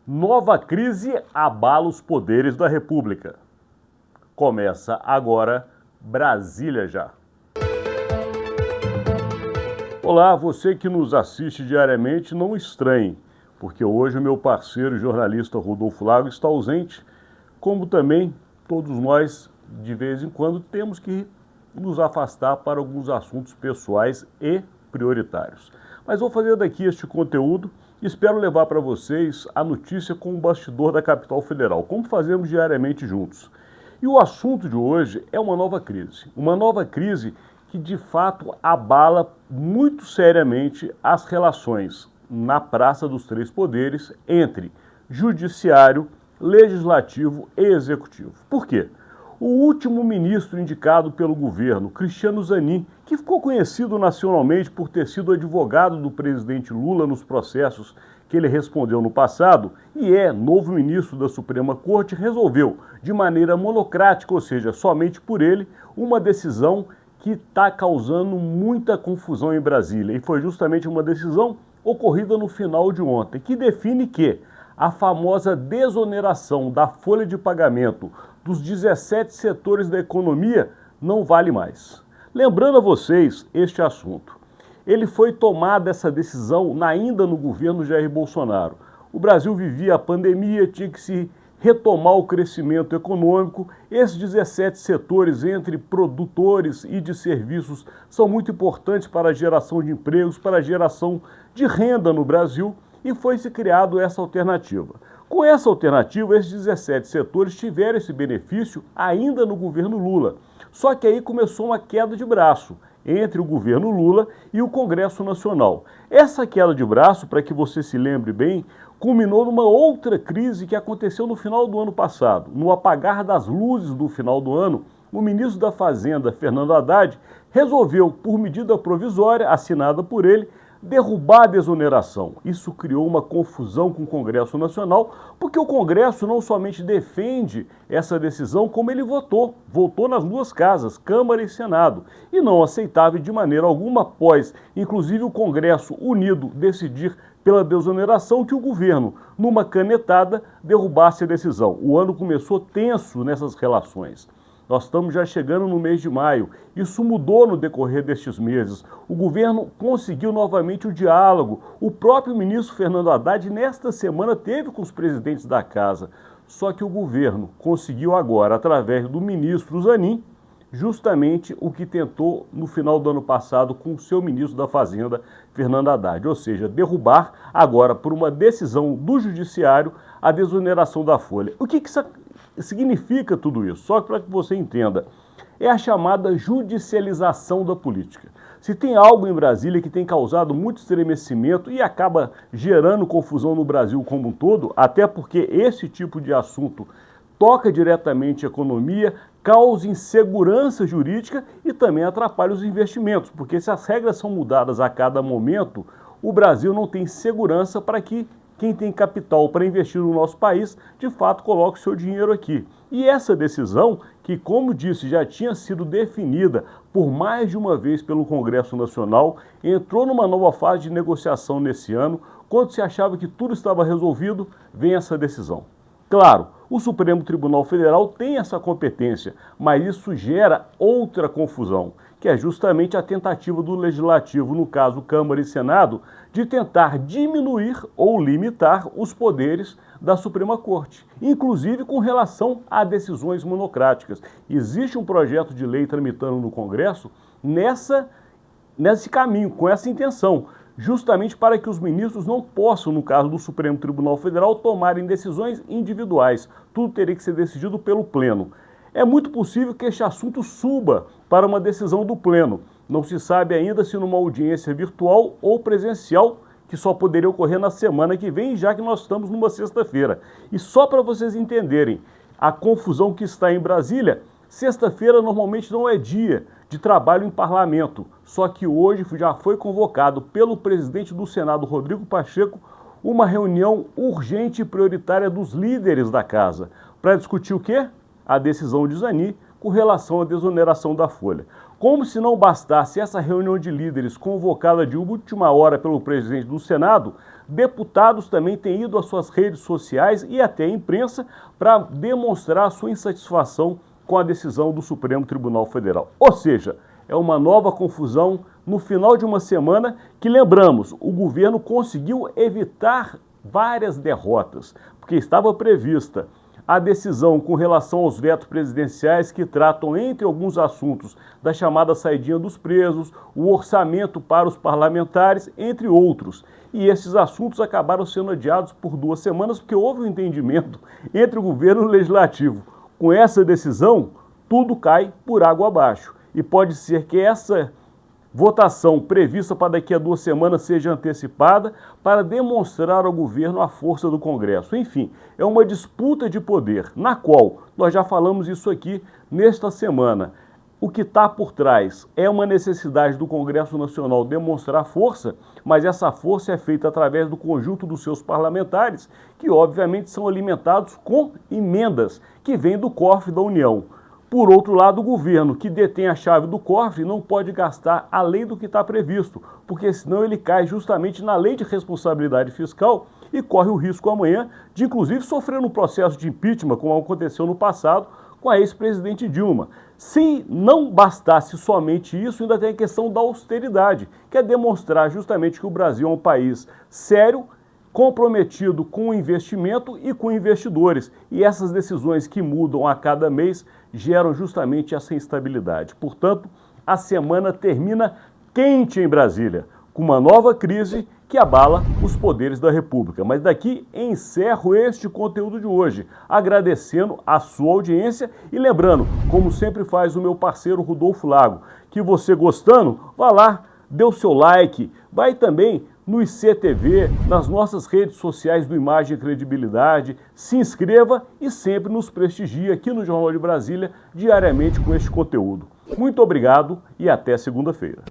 Nova crise abala os poderes da República. Começa agora Brasília Já. Olá, você que nos assiste diariamente, não estranhe, porque hoje o meu parceiro e jornalista Rodolfo Lago está ausente, como também todos nós, de vez em quando, temos que nos afastar para alguns assuntos pessoais e prioritários. Mas vou fazer daqui este conteúdo e espero levar para vocês a notícia com o bastidor da capital federal, como fazemos diariamente juntos. E o assunto de hoje é uma nova crise que de fato abala muito seriamente as relações na Praça dos Três Poderes entre judiciário, legislativo e executivo. Por quê? O último ministro indicado pelo governo, Cristiano Zanin, que ficou conhecido nacionalmente por ter sido advogado do presidente Lula nos processos que ele respondeu no passado e é novo ministro da Suprema Corte, resolveu, de maneira monocrática, ou seja, somente por ele, uma decisão que está causando muita confusão em Brasília. E foi justamente uma decisão ocorrida no final de ontem, que define que a famosa desoneração da folha de pagamento dos 17 setores da economia não vale mais. Lembrando a vocês este assunto, ele foi tomada essa decisão ainda no governo Jair Bolsonaro. O Brasil vivia a pandemia, tinha que se retomar o crescimento econômico. Esses 17 setores entre produtores e de serviços são muito importantes para a geração de empregos, para a geração de renda no Brasil, e foi-se criado essa alternativa. Com essa alternativa, esses 17 setores tiveram esse benefício ainda no governo Lula. Só que aí começou uma queda de braço entre o governo Lula e o Congresso Nacional. Essa queda de braço, para que você se lembre bem, culminou numa outra crise que aconteceu no final do ano passado. No apagar das luzes do final do ano, o ministro da Fazenda, Fernando Haddad, resolveu, por medida provisória assinada por ele, derrubar a desoneração. Isso criou uma confusão com o Congresso Nacional, porque o Congresso não somente defende essa decisão, como ele votou nas duas casas, Câmara e Senado, e não aceitava de maneira alguma, após, inclusive, o Congresso unido decidir pela desoneração, que o governo, numa canetada, derrubasse a decisão. O ano começou tenso nessas relações. Nós estamos já chegando no mês de maio. Isso mudou no decorrer destes meses. O governo conseguiu novamente o diálogo. O próprio ministro Fernando Haddad, nesta semana, teve com os presidentes da casa. Só que o governo conseguiu agora, através do ministro Zanin, justamente o que tentou no final do ano passado com o seu ministro da Fazenda, Fernando Haddad. Ou seja, derrubar agora, por uma decisão do judiciário, a desoneração da folha. O que significa tudo isso? Só para que você entenda, é a chamada judicialização da política. Se tem algo em Brasília que tem causado muito estremecimento e acaba gerando confusão no Brasil como um todo, até porque esse tipo de assunto toca diretamente a economia, causa insegurança jurídica e também atrapalha os investimentos, porque se as regras são mudadas a cada momento, o Brasil não tem segurança para que quem tem capital para investir no nosso país, de fato, coloque o seu dinheiro aqui. E essa decisão, que, como disse, já tinha sido definida por mais de uma vez pelo Congresso Nacional, entrou numa nova fase de negociação nesse ano. Quando se achava que tudo estava resolvido, vem essa decisão. Claro, o Supremo Tribunal Federal tem essa competência, mas isso gera outra confusão, que é justamente a tentativa do Legislativo, no caso Câmara e Senado, de tentar diminuir ou limitar os poderes da Suprema Corte, inclusive com relação a decisões monocráticas. Existe um projeto de lei tramitando no Congresso nesse caminho, com essa intenção, justamente para que os ministros não possam, no caso do Supremo Tribunal Federal, tomarem decisões individuais. Tudo teria que ser decidido pelo Pleno. É muito possível que este assunto suba para uma decisão do Pleno. Não se sabe ainda se numa audiência virtual ou presencial, que só poderia ocorrer na semana que vem, já que nós estamos numa sexta-feira. E só para vocês entenderem a confusão que está em Brasília, sexta-feira normalmente não é dia de trabalho em parlamento, só que hoje já foi convocado pelo presidente do Senado, Rodrigo Pacheco, uma reunião urgente e prioritária dos líderes da casa, para discutir o quê? A decisão de Zanin com relação à desoneração da folha. Como se não bastasse essa reunião de líderes convocada de última hora pelo presidente do Senado, deputados também têm ido às suas redes sociais e até à imprensa para demonstrar sua insatisfação com a decisão do Supremo Tribunal Federal. Ou seja, é uma nova confusão no final de uma semana que, lembramos, o governo conseguiu evitar várias derrotas, porque estava prevista a decisão com relação aos vetos presidenciais que tratam, entre alguns assuntos, da chamada saidinha dos presos, o orçamento para os parlamentares, entre outros. E esses assuntos acabaram sendo adiados por 2 semanas porque houve um entendimento entre o governo e o legislativo. Com essa decisão, tudo cai por água abaixo. E pode ser que essa votação prevista para daqui a 2 semanas seja antecipada para demonstrar ao governo a força do Congresso. Enfim, é uma disputa de poder, na qual nós já falamos isso aqui nesta semana. O que está por trás é uma necessidade do Congresso Nacional demonstrar força, mas essa força é feita através do conjunto dos seus parlamentares, que obviamente são alimentados com emendas que vêm do cofre da União. Por outro lado, o governo, que detém a chave do cofre, não pode gastar além do que está previsto, porque senão ele cai justamente na lei de responsabilidade fiscal e corre o risco amanhã de, inclusive, sofrer um processo de impeachment, como aconteceu no passado com a ex-presidente Dilma. Se não bastasse somente isso, ainda tem a questão da austeridade, que é demonstrar justamente que o Brasil é um país sério, comprometido com o investimento e com investidores. E essas decisões que mudam a cada mês geram justamente essa instabilidade. Portanto, a semana termina quente em Brasília, com uma nova crise que abala os poderes da República. Mas daqui encerro este conteúdo de hoje, agradecendo a sua audiência e lembrando, como sempre faz o meu parceiro Rodolfo Lago, que você gostando, vá lá, dê o seu like, vai também no ICTV, nas nossas redes sociais do Imagem e Credibilidade, se inscreva e sempre nos prestigie aqui no Jornal de Brasília, diariamente com este conteúdo. Muito obrigado e até segunda-feira.